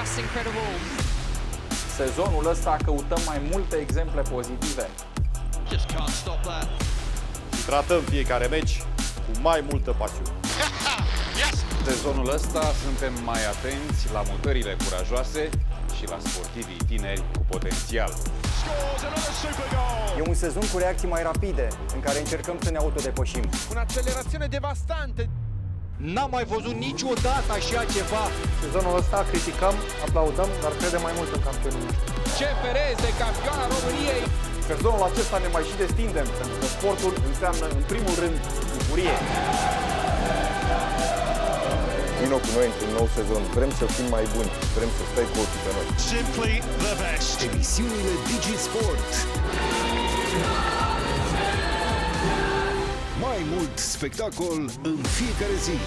just incredible. Sezonul ăsta căutăm mai multe exemple pozitive. Just can't stop that. Și tratăm fiecare meci cu mai multă pasiune. Yes! Sezonul ăsta suntem mai atenți la mutările curajoase și la sportivii tineri cu potențial. Scores another super goal. E un sezon cu reacții mai rapide, în care încercăm să ne autodepășim. Un'accelerazione devastante. N-am mai văzut niciodată așa ceva. Sezonul ăsta criticăm, aplaudăm, dar credem mai mult în campionul nostru. CFR este campioana României. Sezonul acesta ne mai și destindem, pentru că sportul înseamnă, în primul rând, bucurie. Vino cu noi într-un nou sezon. Vrem să fim mai buni. Vrem să stai cu ochii pe noi. Simply the best. Emisiunile DigiSport. Mai mult spectacol în fiecare zi.